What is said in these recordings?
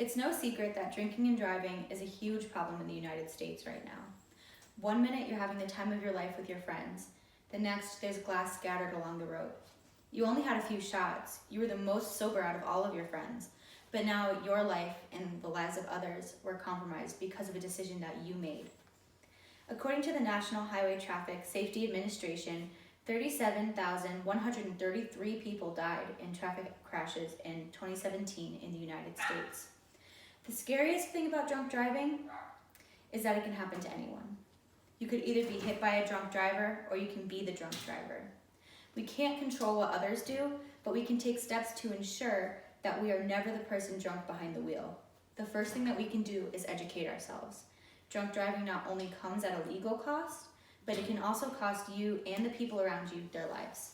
It's no secret that drinking and driving is a huge problem in the United States right now. One minute you're having the time of your life with your friends, the next there's glass scattered along the road. You only had a few shots, you were the most sober out of all of your friends, but now your life and the lives of others were compromised because of a decision that you made. According to the National Highway Traffic Safety Administration, 37,133 people died in traffic crashes in 2017 in the United States. The scariest thing about drunk driving is that it can happen to anyone. You could either be hit by a drunk driver or you can be the drunk driver. We can't control what others do, but we can take steps to ensure that we are never the person drunk behind the wheel. The first thing that we can do is educate ourselves. Drunk driving not only comes at a legal cost, but it can also cost you and the people around you their lives.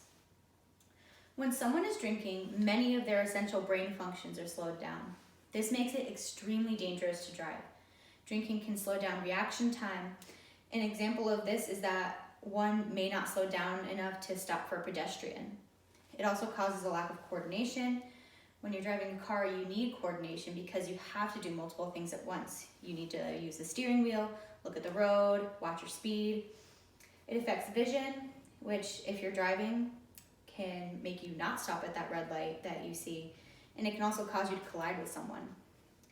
When someone is drinking, many of their essential brain functions are slowed down. This makes it extremely dangerous to drive. Drinking can slow down reaction time. An example of this is that one may not slow down enough to stop for a pedestrian. It also causes a lack of coordination. When you're driving a car, you need coordination because you have to do multiple things at once. You need to use the steering wheel, look at the road, watch your speed. It affects vision, which if you're driving can make you not stop at that red light that you see, and it can also cause you to collide with someone.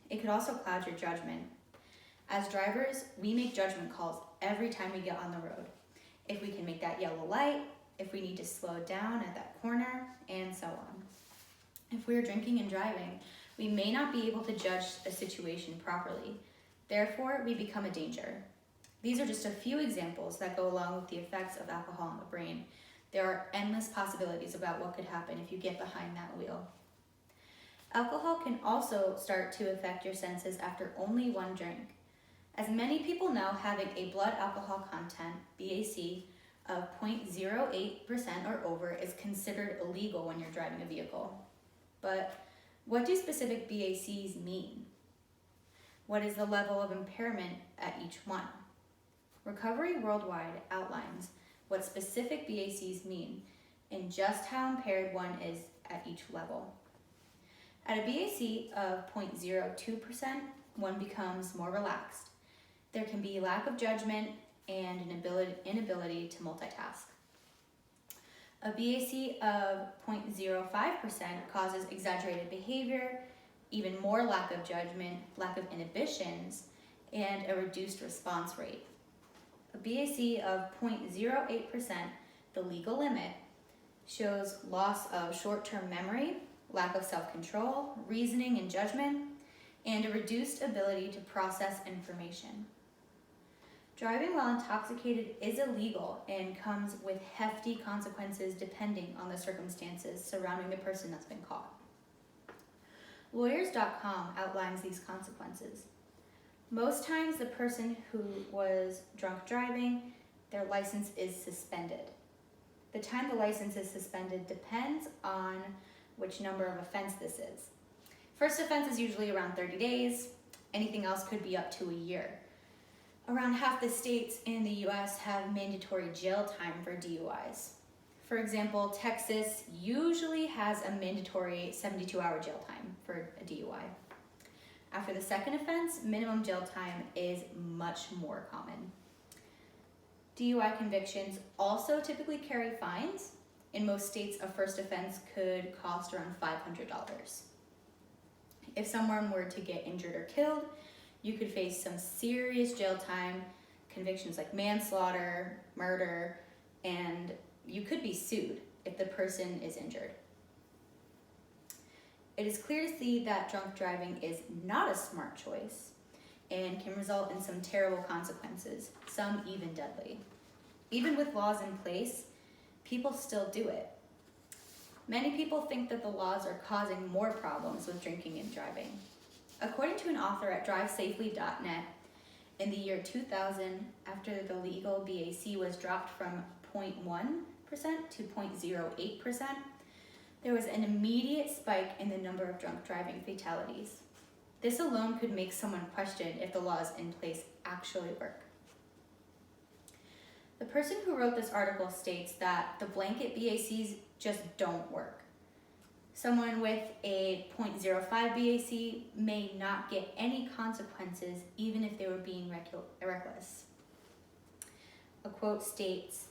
It could also cloud your judgment. As drivers, we make judgment calls every time we get on the road. If we can make that yellow light, if we need to slow down at that corner, and so on. If we are drinking and driving, we may not be able to judge a situation properly. Therefore, we become a danger. These are just a few examples that go along with the effects of alcohol on the brain. There are endless possibilities about what could happen if you get behind that wheel. Alcohol can also start to affect your senses after only one drink. As many people know, having a blood alcohol content, BAC, of 0.08% or over is considered illegal when you're driving a vehicle. But what do specific BACs mean? What is the level of impairment at each one? Recovery Worldwide outlines what specific BACs mean and just how impaired one is at each level. At a BAC of 0.02%, one becomes more relaxed. There can be lack of judgment and an inability to multitask. A BAC of 0.05% causes exaggerated behavior, even more lack of judgment, lack of inhibitions, and a reduced response rate. A BAC of 0.08%, the legal limit, shows loss of short-term memory, lack of self-control, reasoning and judgment, and a reduced ability to process information. Driving while intoxicated is illegal and comes with hefty consequences depending on the circumstances surrounding the person that's been caught. Lawyers.com outlines these consequences. Most times the person who was drunk driving, their license is suspended. The time the license is suspended depends on which number of offense this is. First offense is usually around 30 days. Anything else could be up to a year. Around half the states in the US have mandatory jail time for DUIs. For example, Texas usually has a mandatory 72-hour jail time for a DUI. After the second offense, minimum jail time is much more common. DUI convictions also typically carry fines. In most states, a first offense could cost around $500. If someone were to get injured or killed, you could face some serious jail time, convictions like manslaughter, murder, and you could be sued if the person is injured. It is clear to see that drunk driving is not a smart choice and can result in some terrible consequences, some even deadly. Even with laws in place, people still do it. Many people think that the laws are causing more problems with drinking and driving. According to an author at drivesafely.net, in the year 2000, after the legal BAC was dropped from 0.1% to 0.08%, there was an immediate spike in the number of drunk driving fatalities. This alone could make someone question if the laws in place actually work. The person who wrote this article states that the blanket BACs just don't work. Someone with a 0.05 BAC may not get any consequences even if they were being reckless. A quote states,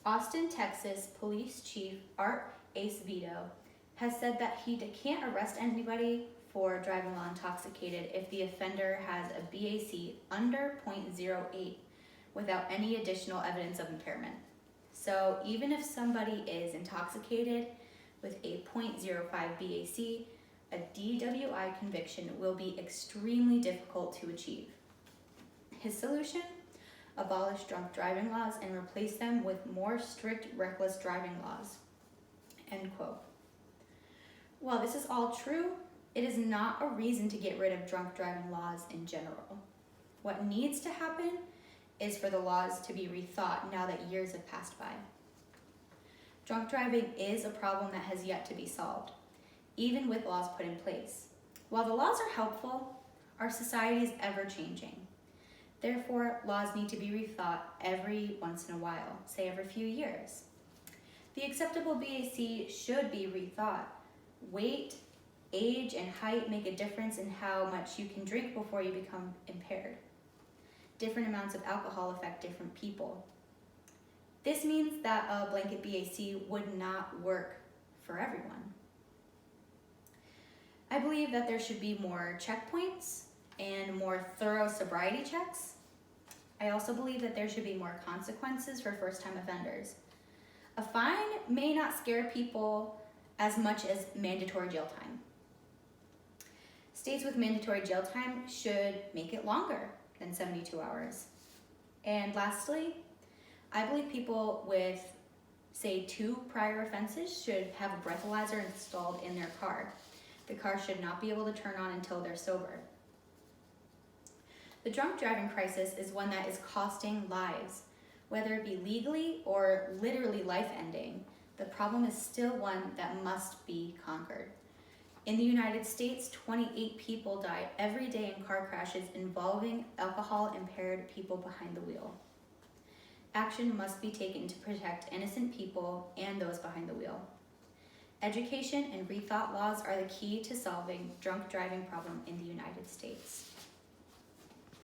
Austin, Texas Police Chief Art Acevedo has said that he can't arrest anybody for driving while intoxicated if the offender has a BAC under 0.08 without any additional evidence of impairment. So even if somebody is intoxicated with a 0.05 BAC, a DWI conviction will be extremely difficult to achieve. His solution? Abolish drunk driving laws and replace them with more strict reckless driving laws. End quote. While this is all true, it is not a reason to get rid of drunk driving laws in general. What needs to happen is for the laws to be rethought now that years have passed by. Drunk driving is a problem that has yet to be solved, even with laws put in place. While the laws are helpful, our society is ever changing. Therefore, laws need to be rethought every once in a while, say every few years. The acceptable BAC should be rethought. Weight, age, and height make a difference in how much you can drink before you become impaired. Different amounts of alcohol affect different people. This means that a blanket BAC would not work for everyone. I believe that there should be more checkpoints and more thorough sobriety checks. I also believe that there should be more consequences for first-time offenders. A fine may not scare people as much as mandatory jail time. States with mandatory jail time should make it longer than 72 hours. And lastly, I believe people with, say, 2 prior offenses should have a breathalyzer installed in their car. The car should not be able to turn on until they're sober. The drunk driving crisis is one that is costing lives. Whether it be legally or literally life-ending, the problem is still one that must be conquered. In the United States, 28 people die every day in car crashes involving alcohol-impaired people behind the wheel. Action must be taken to protect innocent people and those behind the wheel. Education and rethought laws are the key to solving drunk driving problem in the United States.